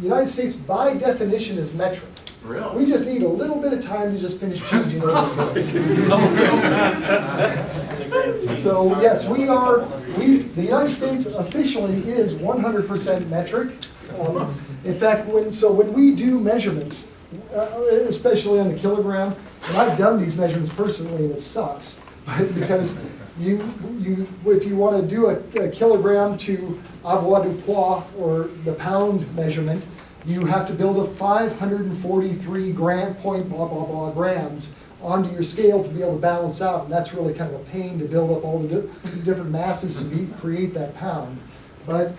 the United States, by definition, is metric. Really? We just need a little bit of time to just finish changing over. So yes, the United States officially is 100% metric. In fact, when we do measurements, especially on the kilogram, and I've done these measurements personally, and it sucks, but because if you want to do a kilogram to avoirdupois, or the pound measurement, you have to build a 543 point blah blah blah grams onto your scale to be able to balance out, and that's really kind of a pain to build up all the different masses to create that pound. But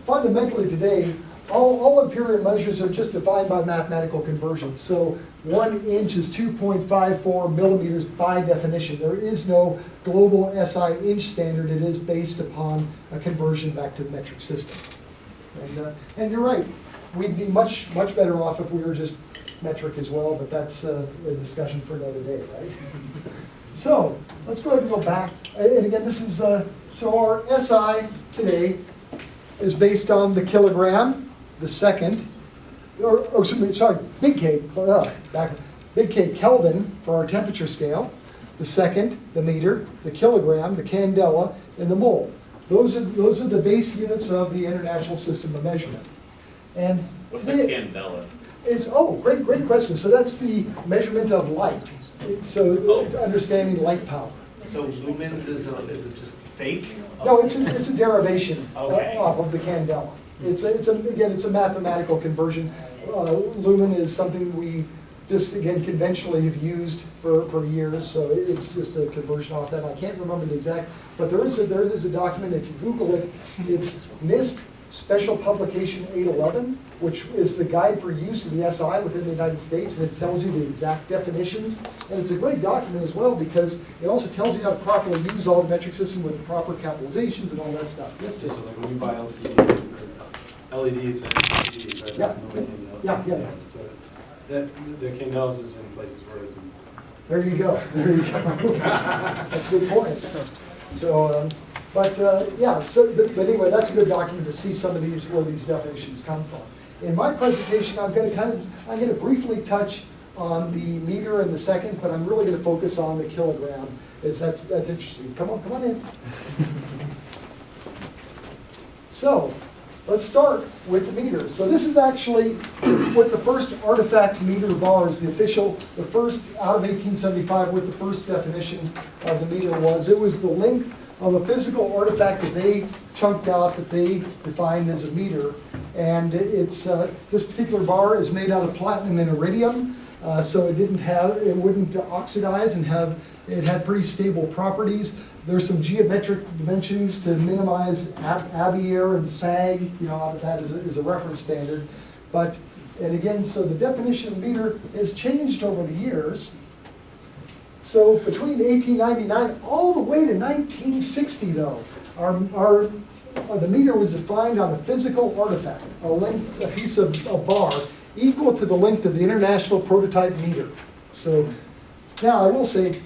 fundamentally today, all imperial measures are just defined by mathematical conversions. So 1 inch is 2.54 millimeters by definition. There is no global SI inch standard. It is based upon a conversion back to the metric system. And you're right. We'd be much better off if we were just metric as well, but that's a discussion for another day, right? So let's go ahead and go back. And again, this is, so our SI today is based on the kilogram, the second, big K, big K Kelvin for our temperature scale, the second, the meter, the kilogram, the candela, and the mole. Those are the base units of the International System of Measurement. And what's the candela? It's great question. So that's the measurement of light. So understanding light power. So lumens is it just fake? No, it's a derivation Okay. off of the candela. Again, it's a mathematical conversion. Lumen is something we just, again, conventionally have used for years, so it's just a conversion off that. I can't remember the exact, but there is a document, if you Google it, it's NIST Special Publication 811, which is the guide for use of the SI within the United States, and it tells you the exact definitions. And it's a great document as well because it also tells you how to properly use all the metric system with the proper capitalizations and all that stuff. Yes, Jim? So like when we buy LCD or LEDs and LEDs, right? Yeah. That's millimeter. Yeah. So the candelas is in places where it's in. There you go. That's a good point. So, but anyway, that's a good document to see some of these, where these definitions come from. In my presentation, I'm going to briefly touch on the meter and the second, but I'm really going to focus on the kilogram, as that's interesting. Come on in. So, let's start with the meter. So this is actually what the first artifact meter bars, the first out of 1875, what the first definition of the meter was. It was the length of a physical artifact that they chunked out, that they defined as a meter. And it's this particular bar is made out of platinum and iridium, so it wouldn't oxidize, and it had pretty stable properties. There's some geometric dimensions to minimize Abier and sag, out of that is a reference standard. And again, so the definition of meter has changed over the years. So between 1899 all the way to 1960, though, the meter was defined on a physical artifact, a piece of a bar equal to the length of the international prototype meter. So now I will say,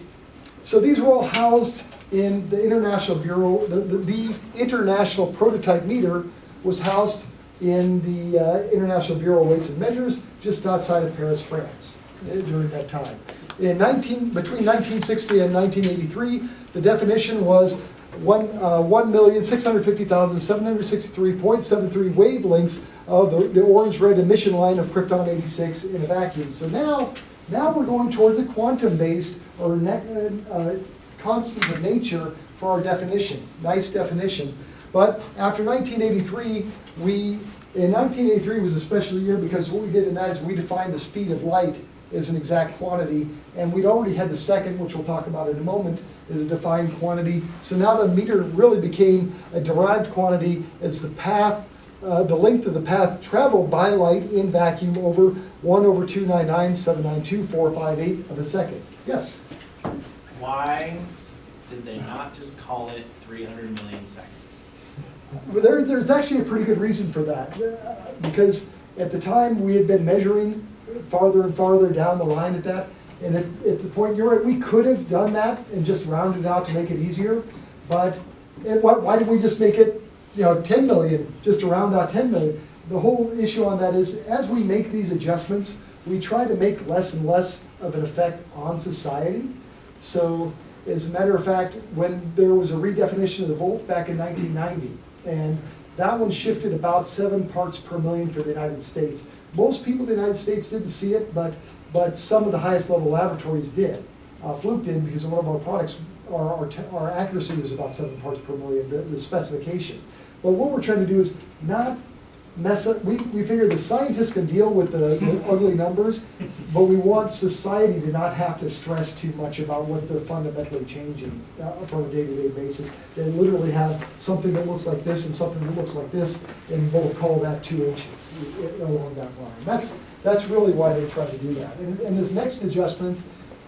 so these were all housed in the International Bureau. The International Prototype Meter was housed in the International Bureau of Weights and Measures just outside of Paris, France, during that time. Between 1960 and 1983, the definition was 1,650,763.73 wavelengths of the orange-red emission line of krypton-86 in a vacuum. So now we're going towards a quantum-based or constant of nature for our definition. Nice definition. But after 1983, in 1983 was a special year because what we did in that is we defined the speed of light as an exact quantity, and we'd already had the second, which we'll talk about in a moment, is a defined quantity. So now the meter really became a derived quantity as the path, the length of the path traveled by light in vacuum over 1/299,792,458 of a second. Yes? Why did they not just call it 300 million seconds? Well, there's actually a pretty good reason for that, because at the time we had been measuring farther and farther down the line at that, and at the point, you're right, we could have done that and just rounded it out to make it easier, but why didn't we just make it 10 million, just to round out 10 million? the whole issue on that is, as we make these adjustments, we try to make less and less of an effect on society. So, as a matter of fact, when there was a redefinition of the volt back in 1990, and that one shifted about 7 parts per million for the United States. Most people in the United States didn't see it, but some of the highest level laboratories did. Fluke did, because one of our products, our accuracy was about 7 parts per million, the specification. But what we're trying to do is not mess up. We figure the scientists can deal with the ugly numbers, but we want society to not have to stress too much about what they're fundamentally changing from a day-to-day basis. They literally have something that looks like this and something that looks like this, and we'll call that 2 inches along that line. That's really why they try to do that. And this next adjustment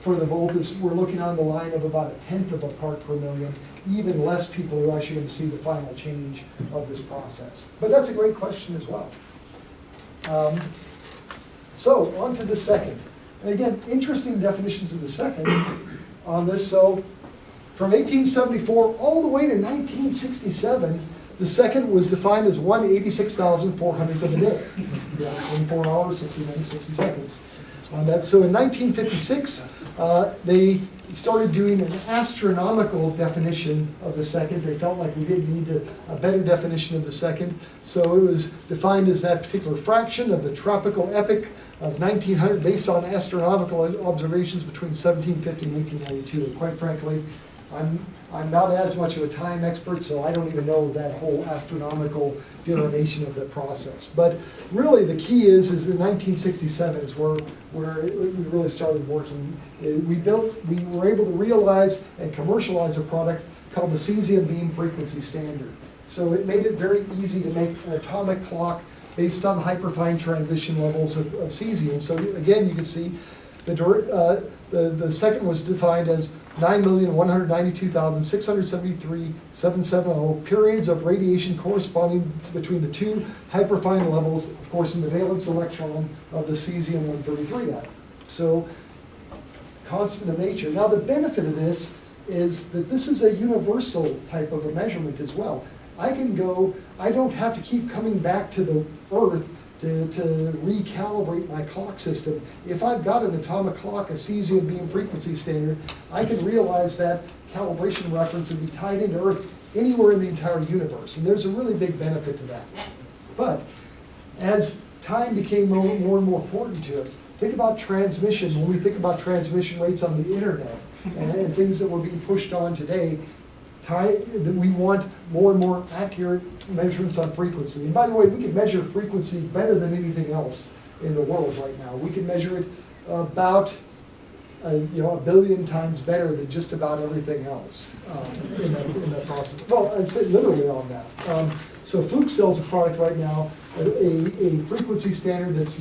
for the volt is we're looking on the line of about 1/10 of a part per million. Even less people are actually going to see the final change of this process. But that's a great question as well. So on to the second. And again, interesting definitions of the second on this. So from 1874 all the way to 1967, the second was defined as 1/86,400th of a day. 24 hours, 60 minutes, 60 seconds. On that. So in 1956, they started doing an astronomical definition of the second. They felt like we didn't need a better definition of the second. So it was defined as that particular fraction of the tropical epoch of 1900 based on astronomical observations between 1750 and 1892. And quite frankly, I'm not as much of a time expert, so I don't even know that whole astronomical derivation of the process. But really the key is in 1967 is where we really started working. We were able to realize and commercialize a product called the cesium beam frequency standard. So it made it very easy to make an atomic clock based on hyperfine transition levels of cesium. So again, you can see the second was defined as 9,192,673,770 periods of radiation corresponding between the 2 hyperfine levels, of course, in the valence electron of the cesium-133 atom. So, constant of nature. Now, the benefit of this is that this is a universal type of a measurement as well. I don't have to keep coming back to the Earth to recalibrate my clock system. If I've got an atomic clock, a cesium beam frequency standard, I can realize that calibration reference and be tied into Earth anywhere in the entire universe. And there's a really big benefit to that. But as time became more and more important to us, think about transmission. When we think about transmission rates on the internet and things that we're being pushed on today, we want more and more accurate measurements on frequency. And by the way, we can measure frequency better than anything else in the world right now. We can measure it about a billion times better than just about everything else in that process. Well, I'd say literally on that. So Fluke sells a product right now, a frequency standard that's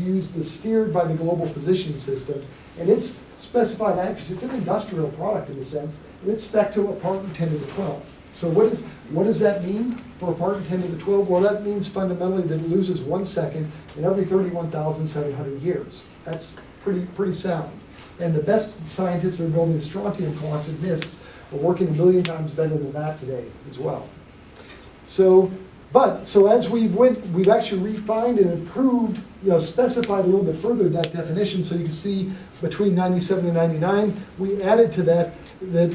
steered by the Global Positioning System, and it's specified accuracy. It's an industrial product in a sense, and it's spec to a part in 10 to the 12. So what does that mean for a part in 10 to the 12? Well, that means fundamentally that it loses 1 second in every 31,700 years. That's pretty sound. And the best scientists that are building strontium clocks and NISTs are working a million times better than that today as well. So as we've actually refined and improved, specified a little bit further that definition. So you can see between 97 and 99, we added to that that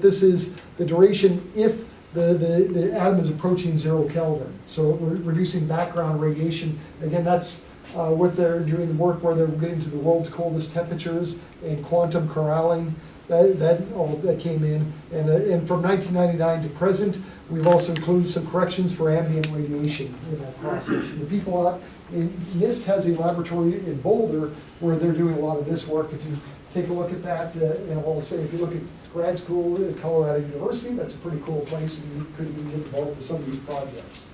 this is the duration if the atom is approaching 0 Kelvin. So we're reducing background radiation. Again, that's what they're doing the work where they're getting to the world's coldest temperatures and quantum corralling. That came in, and from 1999 to present, we've also included some corrections for ambient radiation in that process. And the people out in NIST has a laboratory in Boulder where they're doing a lot of this work. If you take a look at that, and I'll say if you look at grad school at Colorado University, that's a pretty cool place, and you could even get involved with some of these projects.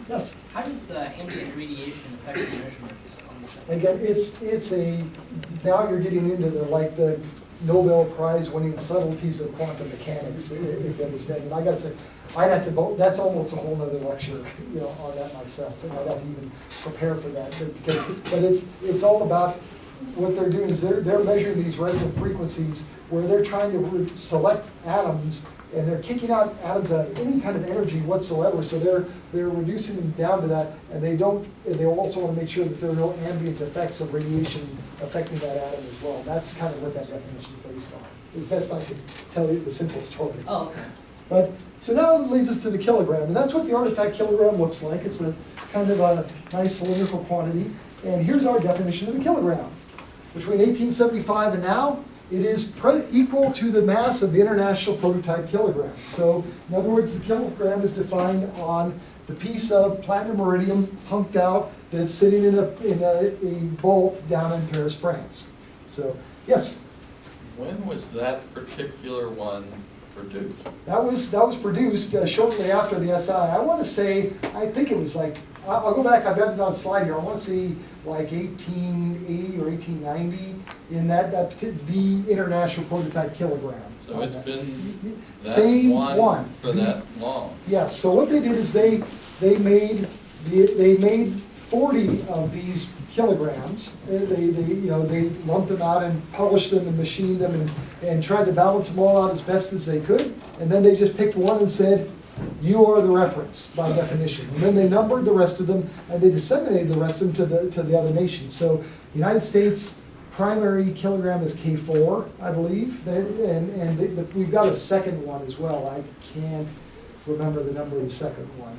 Yes? How does the ambient radiation affect the measurements on the sensor? Again, now you're getting into the Nobel Prize winning subtleties of quantum mechanics, if you understand. And I got to say, that's almost a whole other lecture, on that myself, and I'd have to even prepare for that. But it's all about what they're doing is they're measuring these resonant frequencies where they're trying to select atoms and they're kicking out atoms of any kind of energy whatsoever, so they're reducing them down to that, and they also want to make sure that there are no ambient effects of radiation affecting that atom as well. That's kind of what that definition is based on, as best I can tell you the simple story. Oh, okay. But, so now it leads us to the kilogram, and that's what the artifact kilogram looks like. It's a kind of a nice cylindrical quantity, and here's our definition of the kilogram. Between 1875 and now, it is equal to the mass of the international prototype kilogram. So, in other words, the kilogram is defined on the piece of platinum iridium pumped out that's sitting in a vault down in Paris, France. So, yes? When was that particular one produced? That was produced shortly after the SI. I want to say, I think it was like, I'll go back, I've got it on slide here, I want to say like 1880 or 1890 in the international prototype kilogram. So it's been that Same one for that long. Yes, so what they did is they made 40 of these kilograms. They lumped them out and published them and machined them and tried to balance them all out as best as they could. And then they just picked one and said, you are the reference by definition. And then they numbered the rest of them and they disseminated the rest of them to the other nations. So United States primary kilogram is K4, I believe, but we've got a second one as well. I can't remember the number of the second one.